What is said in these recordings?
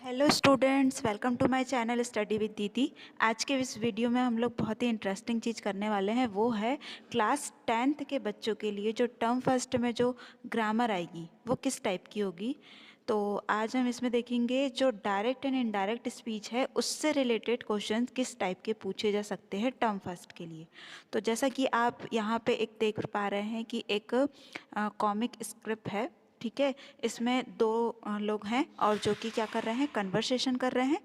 Hello students, welcome to my channel study with Didi. आज के इस वीडियो में हम लोग बहुत ही इंटरेस्टिंग चीज़ करने वाले हैं। वो है क्लास 10th के बच्चों के लिए जो टर्म फर्स्ट में जो ग्रामर आएगी वो किस टाइप की होगी। तो आज हम इसमें देखेंगे जो डायरेक्ट एंड इनडायरेक्ट स्पीच है उससे रिलेटेड क्वेश्चन किस टाइप के पूछे जा सकते हैं टर्म फर्स्ट के लिए। तो जैसा कि आप यहाँ पे एक देख पा रहे हैं कि एक कॉमिक स्क्रिप्ट है, ठीक है। इसमें दो लोग हैं और जो कि क्या कर रहे हैं, कन्वर्सेशन कर रहे हैं।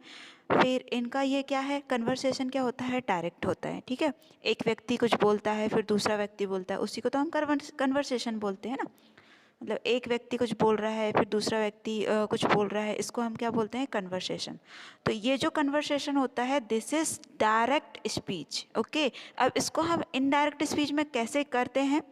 फिर इनका ये क्या है, कन्वर्सेशन क्या होता है, डायरेक्ट होता है, ठीक है। एक व्यक्ति कुछ बोलता है, फिर दूसरा व्यक्ति बोलता है, उसी को तो हम कन्वर्सेशन बोलते हैं ना। मतलब एक व्यक्ति कुछ बोल रहा है, फिर दूसरा व्यक्ति कुछ बोल रहा है, इसको हम क्या बोलते हैं, कन्वर्सेशन। तो ये जो कन्वर्सेशन होता है this is direct speech, okay. अब इसको हम इनडायरेक्ट स्पीच में कैसे करते हैं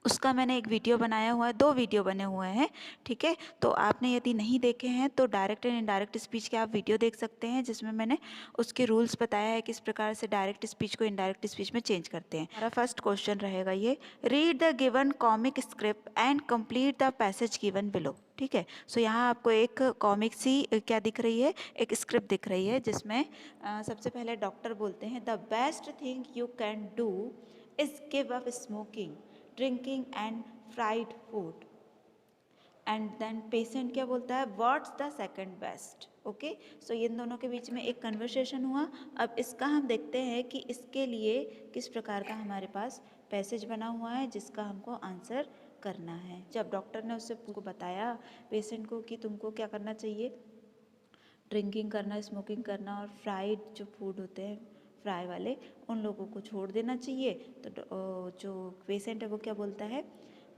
उसका मैंने एक वीडियो बनाया हुआ है, दो वीडियो बने हुए हैं, ठीक है। तो आपने यदि नहीं देखे हैं तो डायरेक्ट एंड इनडायरेक्ट स्पीच के आप वीडियो देख सकते हैं, जिसमें मैंने उसके रूल्स बताया है किस प्रकार से डायरेक्ट स्पीच को इनडायरेक्ट स्पीच में चेंज करते हैं। हमारा फर्स्ट क्वेश्चन रहेगा ये, read the given comic script and complete the passage given below, ठीक है। सो यहाँ आपको एक कॉमिक सी क्या दिख रही है, एक स्क्रिप्ट दिख रही है, जिसमें सबसे पहले डॉक्टर बोलते हैं the best thing you can do is give up smoking, drinking and fried food. And then patient क्या बोलता है, what's the second best, okay. So इन दोनों के बीच में एक कन्वर्सेशन हुआ। अब इसका हम देखते हैं कि इसके लिए किस प्रकार का हमारे पास पैसेज बना हुआ है जिसका हमको आंसर करना है। जब डॉक्टर ने उससे को बताया पेशेंट को कि तुमको क्या करना चाहिए, ड्रिंकिंग करना, स्मोकिंग करना और फ्राइड जो फूड होते हैं फ्राई वाले, उन लोगों को छोड़ देना चाहिए। तो जो पेशेंट है वो क्या बोलता है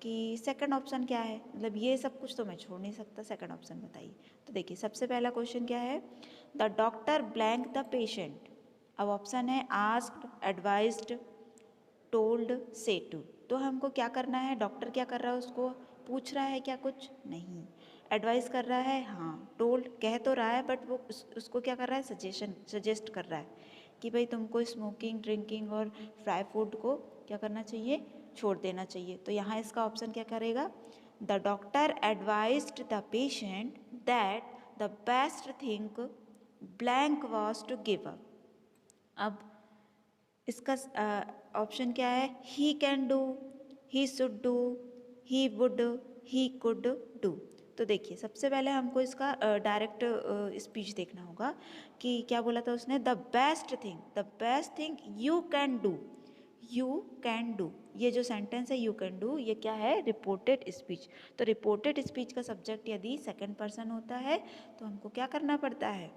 कि सेकंड ऑप्शन क्या है, मतलब ये सब कुछ तो मैं छोड़ नहीं सकता, सेकंड ऑप्शन बताइए। तो देखिए सबसे पहला क्वेश्चन क्या है, the doctor blank the patient. अब ऑप्शन है आस्क्ड, एडवाइज्ड, टोल्ड, से टू। तो हमको क्या करना है, डॉक्टर क्या कर रहा है, उसको पूछ रहा है क्या, कुछ नहीं। एडवाइस कर रहा है, हाँ। टोल्ड कह तो रहा है बट वो उसको क्या कर रहा है, सजेस्ट कर रहा है कि भाई तुमको स्मोकिंग, ड्रिंकिंग और फ्राई फूड को क्या करना चाहिए, छोड़ देना चाहिए। तो यहाँ इसका ऑप्शन क्या करेगा, the doctor advised the patient that the best thing blank was to give up. अब इसका ऑप्शन क्या है, he can do, he should do, he would, he could do. तो देखिए सबसे पहले हमको इसका डायरेक्ट स्पीच देखना होगा कि क्या बोला था उसने, the best thing you can do, you can do. ये जो सेंटेंस है यू कैन डू, ये क्या है, रिपोर्टेड स्पीच। तो रिपोर्टेड स्पीच का सब्जेक्ट यदि सेकंड पर्सन होता है तो हमको क्या करना पड़ता है,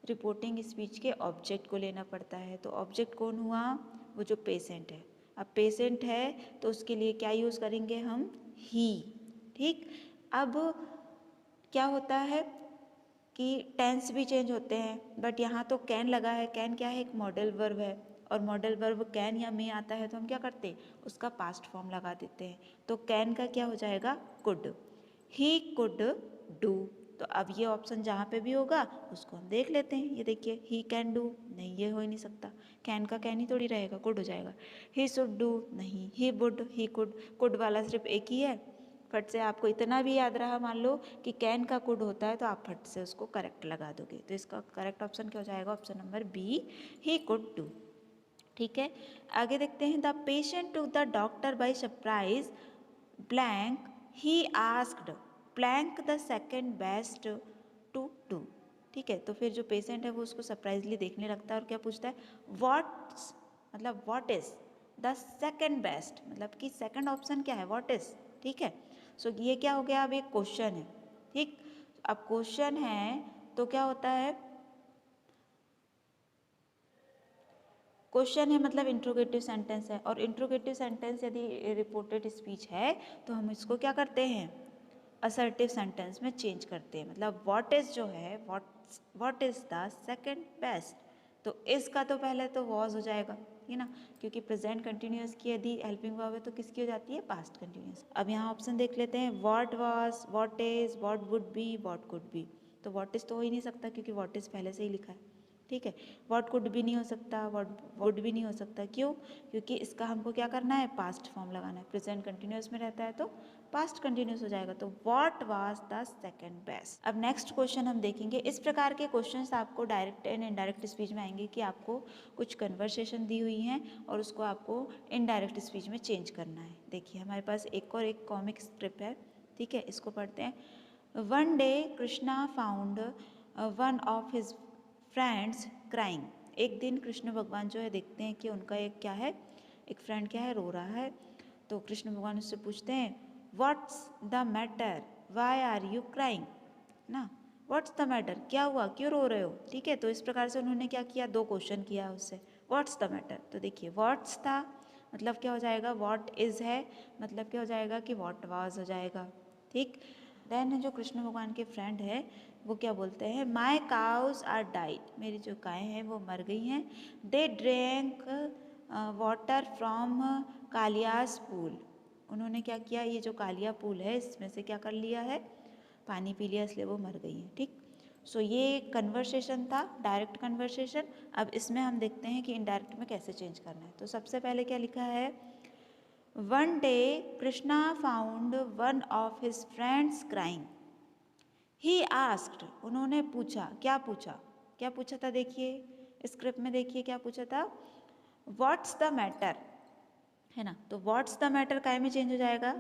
रिपोर्टिंग स्पीच के ऑब्जेक्ट को लेना पड़ता है। तो ऑब्जेक्ट कौन हुआ, वो जो पेशेंट है। अब पेशेंट है तो उसके लिए क्या यूज़ करेंगे हम, ही, ठीक। अब क्या होता है कि टेंस भी चेंज होते हैं, बट यहाँ तो कैन लगा है। कैन क्या है, एक मॉडल वर्ब है, और मॉडल वर्ब कैन या मे आता है तो हम क्या करते हैं, उसका पास्ट फॉर्म लगा देते हैं। तो कैन का क्या हो जाएगा, कुड, ही कुड डू। तो अब ये ऑप्शन जहाँ पे भी होगा उसको हम देख लेते हैं। ये देखिए ही कैन डू, नहीं ये हो ही नहीं सकता, कैन का कैन ही थोड़ी रहेगा, कुड हो जाएगा। ही शुड डू, नहीं, ही वुड, ही कुड वाला सिर्फ एक ही है। फट से आपको इतना भी याद रहा, मान लो कि कैन का कुड होता है तो आप फट से उसको करेक्ट लगा दोगे। तो इसका करेक्ट ऑप्शन क्या हो जाएगा, option number B, he could do, ठीक है। आगे देखते हैं, the patient to the doctor by surprise blank, he asked blank the second best to do, ठीक है। तो फिर जो पेशेंट है वो उसको सरप्राइजली देखने लगता है और क्या पूछता है, व्हाट्स, मतलब what is the second best, मतलब कि सेकंड ऑप्शन क्या है, व्हाट इज, ठीक है। सो ये क्या हो गया, अब एक क्वेश्चन है, ठीक। अब क्वेश्चन है तो क्या होता है, क्वेश्चन है मतलब इंट्रोगेटिव सेंटेंस है, और इंट्रोगेटिव सेंटेंस यदि रिपोर्टेड स्पीच है तो हम इसको क्या करते हैं, असर्टिव सेंटेंस में चेंज करते हैं। मतलब व्हाट इज जो है, what is the second best, तो इसका तो पहले तो वॉज हो जाएगा, है ना, क्योंकि प्रेजेंट कंटिन्यूअस की यदि हेल्पिंग वर्ब है तो किसकी हो जाती है, पास्ट कंटिन्यूअस। अब यहाँ ऑप्शन देख लेते हैं, what was, what is, what would be, what could be. तो व्हाट इज तो हो ही नहीं सकता क्योंकि व्हाट इज पहले से ही लिखा है, ठीक है। व्हाट कुड भी नहीं हो सकता, व्हाट वुड भी नहीं हो सकता। क्यों? क्योंकि इसका हमको क्या करना है, पास्ट फॉर्म लगाना है। प्रेजेंट कंटिन्यूअस में रहता है तो पास्ट कंटिन्यूअस हो जाएगा। तो what was the second best. अब नेक्स्ट क्वेश्चन हम देखेंगे। इस प्रकार के क्वेश्चंस आपको डायरेक्ट एंड इनडायरेक्ट स्पीच में आएंगे कि आपको कुछ कन्वर्सेशन दी हुई हैं और उसको आपको इनडायरेक्ट स्पीच में चेंज करना है। देखिए हमारे पास एक और एक कॉमिक स्क्रिप्ट है, ठीक है, इसको पढ़ते हैं। One day Krishna found one of his friends crying. एक दिन कृष्ण भगवान जो है देखते हैं कि उनका एक क्या है, एक फ्रेंड क्या है, रो रहा है। तो कृष्ण भगवान उससे पूछते हैं what's the matter, why are you crying ना, व्हाट्स द मैटर, क्या हुआ, क्यों रो रहे हो। ठीक है, तो इस प्रकार से उन्होंने क्या किया, दो क्वेश्चन किया उससे, व्हाट्स द मैटर। तो देखिए व्हाट्स था मतलब क्या हो जाएगा, व्हाट इज है मतलब क्या हो जाएगा कि व्हाट वाज हो जाएगा। ठीक। देन जो कृष्ण भगवान के फ्रेंड है वो क्या बोलते हैं, माई काउज आर डाइड, मेरी जो गायें हैं वो मर गई हैं। दे ड्रैंक वाटर फ्रॉम कालियास पूल, उन्होंने क्या किया, ये जो कालिया पूल है इसमें से क्या कर लिया है, पानी पी लिया, इसलिए वो मर गई हैं। ठीक। सो ये कन्वर्सेशन था, डायरेक्ट कन्वर्सेशन। अब इसमें हम देखते हैं कि इनडायरेक्ट में कैसे चेंज करना है। तो सबसे पहले क्या लिखा है, one day Krishna found one of his friends crying. He asked, उन्होंने पूछा, क्या पूछा, क्या पूछा था, देखिए स्क्रिप्ट में देखिए क्या पूछा था, व्हाट्स द मैटर, है ना। तो व्हाट्स द मैटर काय में चेंज हो जाएगा,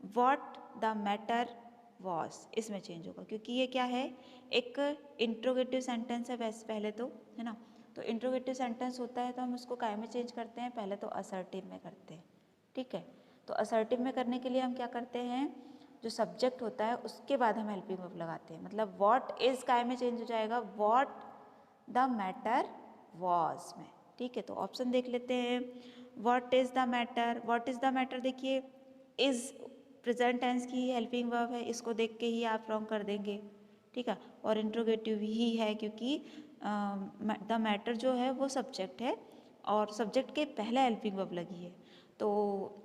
व्हाट द मैटर वॉज, इसमें चेंज होगा क्योंकि ये क्या है, एक इंट्रोगेटिव सेंटेंस है वैसे पहले तो, है ना। तो इंट्रोगेटिव सेंटेंस होता है तो हम उसको काय में चेंज करते हैं, पहले तो असर्टिव में करते हैं। ठीक है, तो असर्टिव में करने के लिए हम क्या करते हैं, जो सब्जेक्ट होता है उसके बाद हम हेल्पिंग वर्ब लगाते हैं। मतलब व्हाट इज काय में चेंज हो जाएगा, व्हाट द मैटर वॉज में। ठीक है, तो ऑप्शन देख लेते हैं। What is the matter, what is the matter, देखिए इज प्रेजेंट टेंस की हेल्पिंग वर्ब है, इसको देख के ही आप रॉन्ग कर देंगे। ठीक है, और इंट्रोगेटिव ही है क्योंकि द मैटर जो है वो सब्जेक्ट है और सब्जेक्ट के पहले हेल्पिंग वर्ब लगी है। तो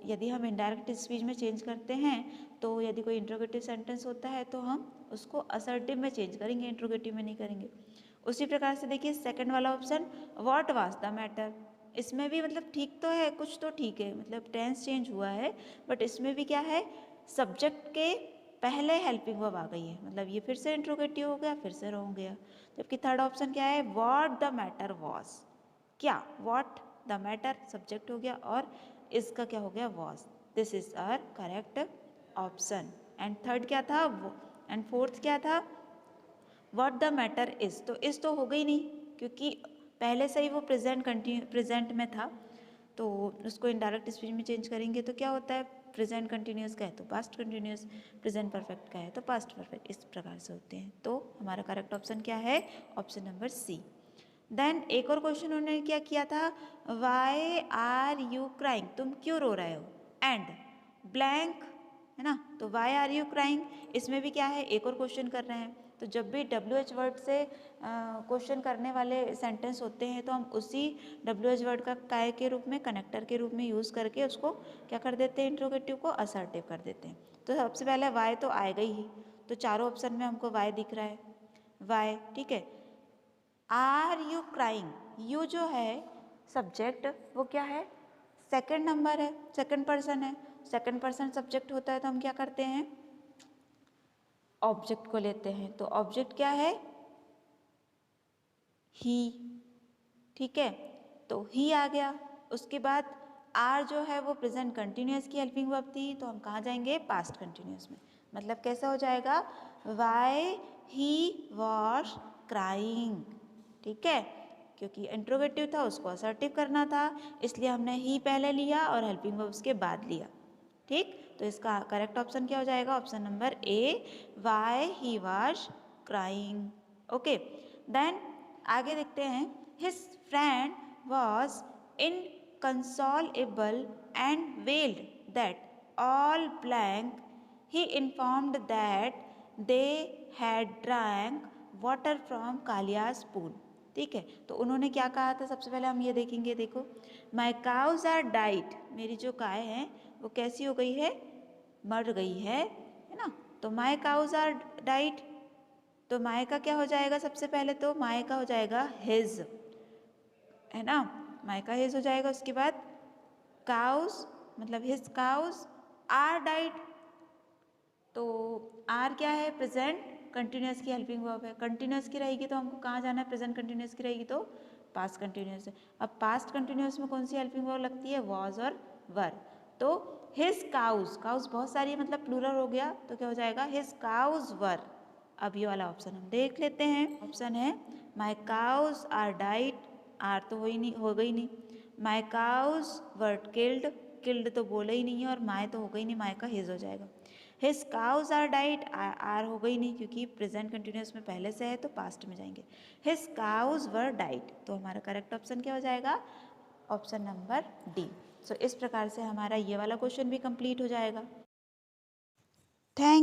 यदि हम इनडायरेक्ट स्पीच में चेंज करते हैं तो यदि कोई इंट्रोगेटिव सेंटेंस होता है तो हम उसको असर्टिव में चेंज करेंगे, इंट्रोगेटिव में नहीं करेंगे। उसी प्रकार से देखिए सेकंड वाला option, what was the matter, इसमें भी मतलब ठीक तो है, कुछ तो ठीक है, मतलब टेंस चेंज हुआ है, बट इसमें भी क्या है, सब्जेक्ट के पहले हेल्पिंग वर्ब आ गई है, मतलब ये फिर से इंट्रोगेटिव हो गया, फिर से रॉन्ग गया। जबकि थर्ड ऑप्शन क्या है, व्हाट द मैटर वॉज, क्या, व्हाट द मैटर सब्जेक्ट हो गया और इसका क्या हो गया, was. This is our correct option. And third क्या था, एंड फोर्थ क्या था, व्हाट द मैटर इज। तो इस तो हो गई नहीं क्योंकि पहले से ही वो प्रेजेंट में था, तो उसको इनडायरेक्ट स्पीच में चेंज करेंगे तो क्या होता है, प्रेजेंट कंटिन्यूस का है तो पास्ट कंटिन्यूस, प्रेजेंट परफेक्ट का है तो पास्ट परफेक्ट, इस प्रकार से होते हैं। तो हमारा करेक्ट ऑप्शन क्या है, ऑप्शन नंबर सी। देन एक और क्वेश्चन उन्होंने क्या किया था, वाई आर यू क्राइंग, तुम क्यों रो रहे हो, एंड ब्लैंक, है ना। तो वाई आर यू क्राइंग, इसमें भी क्या है, एक और क्वेश्चन कर रहे हैं। तो जब भी WH वर्ड से क्वेश्चन करने वाले सेंटेंस होते हैं तो हम उसी WH वर्ड का काय के रूप में, कनेक्टर के रूप में यूज़ करके उसको क्या कर देते हैं, इंट्रोगेटिव को असर्टिव कर देते हैं। तो सबसे पहले वाई तो आएगा ही, तो चारों ऑप्शन में हमको वाई दिख रहा है, वाई। ठीक है, आर यू क्राइंग, यू जो है सब्जेक्ट वो क्या है, सेकंड नंबर है, सेकंड पर्सन है, सेकंड पर्सन सब्जेक्ट होता है तो हम क्या करते हैं, ऑब्जेक्ट को लेते हैं। तो ऑब्जेक्ट क्या है, ही। ठीक है, तो ही आ गया। उसके बाद आर जो है वो प्रेजेंट कंटिन्यूस की हेल्पिंग वर्ब थी तो हम कहाँ जाएंगे, पास्ट कंटिन्यूस में। मतलब कैसा हो जाएगा, वाई ही वॉज क्राइंग। ठीक है, क्योंकि इंट्रोगेटिव था उसको असर्टिव करना था, इसलिए हमने ही पहले लिया और हेल्पिंग वर्ब उसके बाद लिया। ठीक, तो इसका करेक्ट ऑप्शन क्या हो जाएगा, option number A, why he was crying. Okay, then आगे देखते हैं, his friend was inconsolable and wailed that all blank. He informed that they had drank water from Kalia's pool. ठीक है, तो उन्होंने क्या कहा था, सबसे पहले हम ये देखेंगे। देखो, माई काउज आर डाइड, मेरी जो गाय हैं वो कैसी हो गई है, मर गई है ना। तो माई काउज आर डाइड, तो माय का क्या हो जाएगा? सबसे पहले तो माय का हो जाएगा हिज, है ना, माय का हिज हो जाएगा। उसके बाद काउस मतलब हिज काउस आर डाइड, तो आर क्या है? प्रेजेंट कंटिन्यूस की हेल्पिंग वर्ब है। कंटिन्यूस की रहेगी तो हमको कहाँ जाना है? प्रेजेंट कंटिन्यूस की रहेगी तो पास्ट कंटिन्यूस है। अब पास्ट कंटिन्यूस में कौन सी हेल्पिंग वर्ब लगती है? वॉज और वर। तो हिज काउस, काउस बहुत सारी मतलब प्लूरल हो गया, तो क्या हो जाएगा? हिज काउस वर। अब ये वाला ऑप्शन हम देख लेते हैं। ऑप्शन है माई काउस आर डाइड, आर तो हो गई नहीं। माई काउस वर किल्ड, किल्ड तो बोला ही नहीं है, और माय तो हो गई नहीं, माय का हिज हो जाएगा। His cows are died, are हो गई नहीं क्योंकि प्रेजेंट कंटिन्यूस में पहले से है तो पास्ट में जाएंगे। हिज काउज वर डाइड, तो हमारा करेक्ट ऑप्शन क्या हो जाएगा? Option number D. सो इस प्रकार से हमारा ये वाला क्वेश्चन भी कंप्लीट हो जाएगा। थैंक